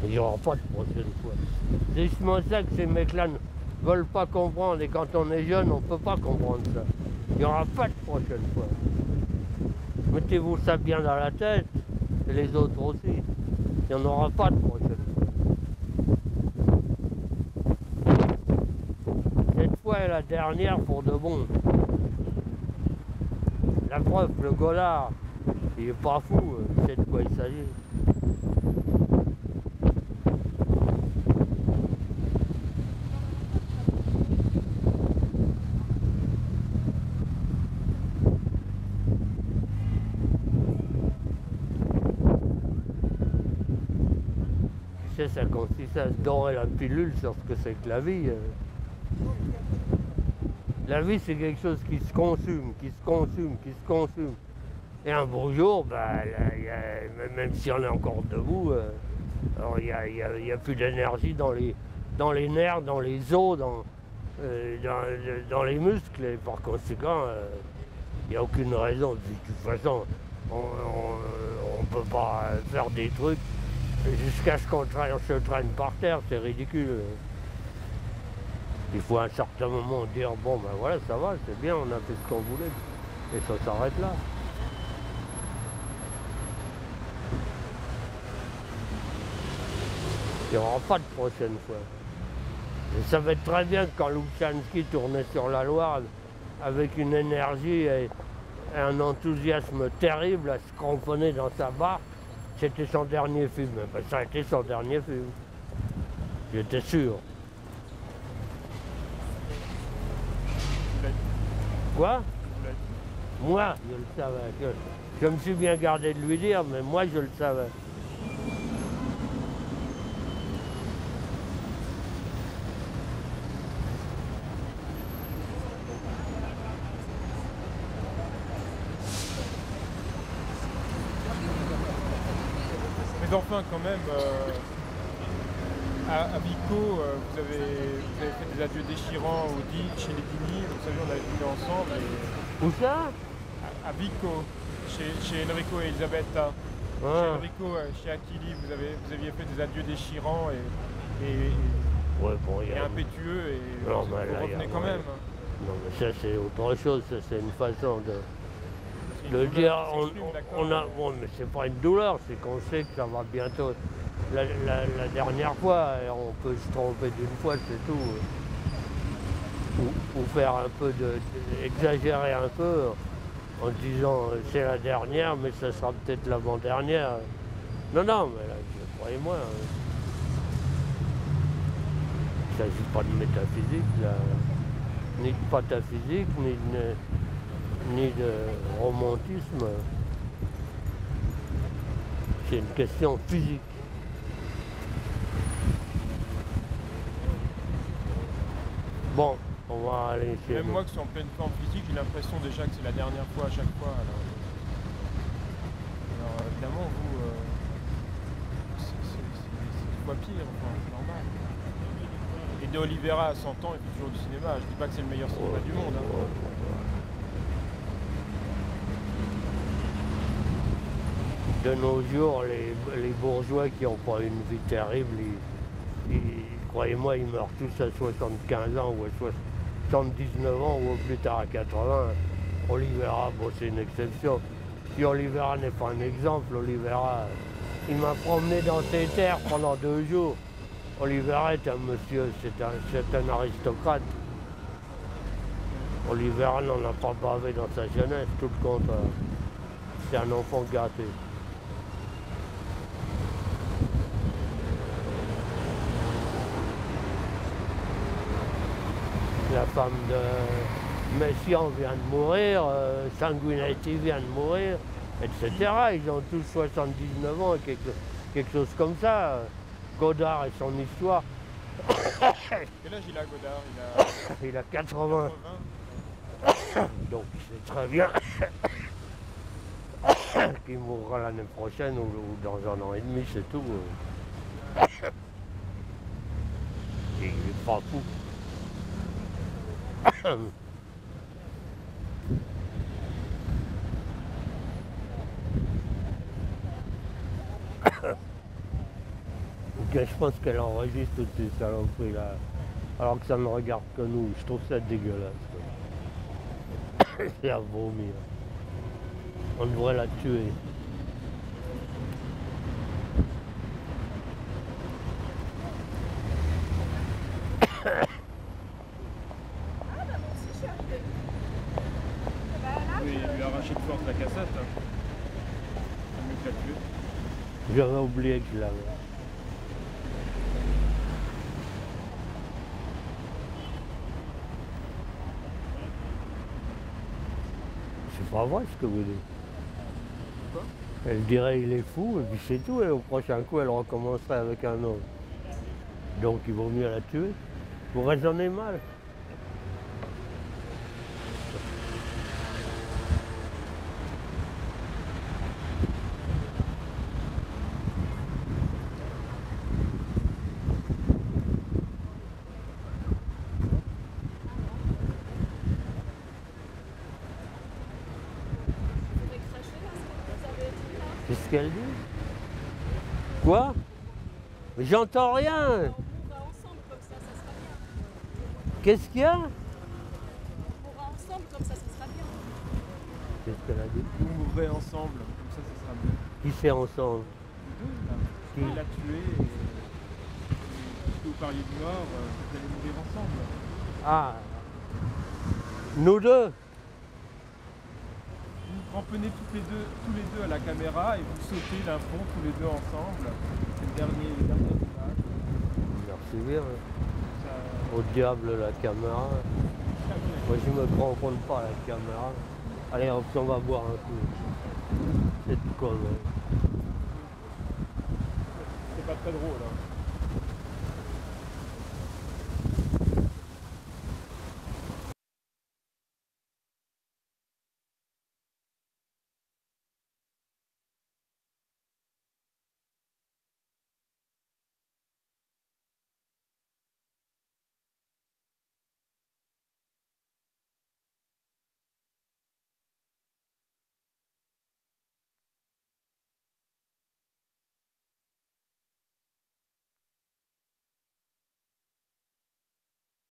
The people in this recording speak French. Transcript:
Il n'y aura pas de prochaine fois. C'est justement ça que ces mecs-là ne veulent pas comprendre. Et quand on est jeune, on ne peut pas comprendre ça. Il n'y aura pas de prochaine fois. Mettez-vous ça bien dans la tête, et les autres aussi. Il n'y en aura pas de prochaine fois. Cette fois est la dernière pour de bon. La preuve, le Godard, il est pas fou, il sait de quoi il s'agit. Tu sais, ça consiste à se dorer la pilule sur ce que c'est que la vie. La vie, c'est quelque chose qui se consume, qui se consume, qui se consume. Et un beau jour, bah, même si on est encore debout, alors il n'y a plus d'énergie dans les nerfs, dans les os, dans les muscles. Et par conséquent, il n'y a aucune raison. De toute façon, on ne peut pas faire des trucs jusqu'à ce qu'on se traîne par terre, c'est ridicule. Il faut à un certain moment dire, bon ben voilà, ça va, c'est bien, on a fait ce qu'on voulait, et ça s'arrête là. Il n'y aura pas de prochaine fois. Et ça va être très bien quand Louchensky tournait sur la Loire avec une énergie et un enthousiasme terrible à se cramponner dans sa barque. C'était son dernier film. Ben, ça a été son dernier film. J'étais sûr. Quoi? Moi, je le savais. Je me suis bien gardé de lui dire, mais moi, je le savais. Mais enfin, quand même, à Vico, vous avez fait des adieux déchirants chez les Dini. Vous savez, on avait dîné ensemble. Où ça? À Vico, chez Enrico et Elisabetta. Ah. Chez Enrico, chez Attili, vous aviez fait des adieux déchirants Ouais, bon, et impétueux. Et non, vous là, revenez quand même. Non, mais ça, c'est autre chose. Ça, c'est une façon de dire. Bon, mais c'est pas une douleur, c'est qu'on sait que ça va bientôt. La dernière fois, on peut se tromper d'une fois, c'est tout. Ou faire un peu exagérer un peu en disant c'est la dernière, mais ça sera peut-être l'avant-dernière. Non, non, mais là, croyez-moi, il ne s'agit pas de métaphysique, là, ni de pataphysique, ni de romantisme. C'est une question physique. Bon, on va aller chez Même moi qui suis en pleine forme physique, j'ai l'impression déjà que c'est la dernière fois à chaque fois. Alors évidemment, vous, c'est fois pire, enfin, c'est normal. Et De Oliveira à 100 ans, il fait toujours du cinéma. Je dis pas que c'est le meilleur cinéma du monde. Hein. De nos jours, les bourgeois qui n'ont pas une vie terrible, croyez-moi, ils meurent tous à 75 ans ou à 79 ans ou au plus tard à 80. Oliveira, bon, c'est une exception. Si Oliveira n'est pas un exemple, Oliveira, il m'a promené dans ses terres pendant 2 jours. Oliveira est un monsieur, c'est un aristocrate. Oliveira n'en a pas bavé dans sa jeunesse, tout le contraire. C'est un enfant gâté. La femme de Messiaen vient de mourir, Sanguinetti vient de mourir, etc. Ils ont tous 79 ans, quelque chose comme ça. Godard et son histoire. Quel âge il a, Godard? Il a 80. Donc c'est très bien qu'il mourra l'année prochaine ou dans 1 an et demi, c'est tout. Il est pas fou. je pense qu'elle enregistre toutes ces saloperies là. Alors que ça ne regarde que nous. Je trouve ça dégueulasse. C'est à vomir. On devrait la tuer. Oui, il lui a arraché de force la cassette. Hein. C'est mieux que la tuer. J'avais oublié que je l'avais. C'est pas vrai ce que vous dites. Quoi? Elle dirait il est fou et puis c'est tout. Et au prochain coup, elle recommencerait avec un autre. Donc il vaut mieux la tuer. Vous raisonnez mal. C'est ce qu'elle dit. Quoi? Mais j'entends rien. On mourra ensemble comme ça sera bien. Qu'est-ce qu'il y a? On mourra ensemble comme ça sera bien. Qu'est-ce qu'elle a dit? Vous mourrez ensemble, comme ça sera bien. Qui c'est ensemble? Vous deux, là. Qui? Il l'a tué et puisque vous parliez de mort, vous allez mourir ensemble. Ah. Nous deux? Vous vous cramponnez tous les deux à la caméra et vous sautez d'un pont tous les deux ensemble. C'est le dernier image. Merci bien. Ça- Au diable la caméra. Moi je me cramponne pas à la caméra. Allez hop, on va boire un coup. C'est con. C'est pas très drôle. Hein.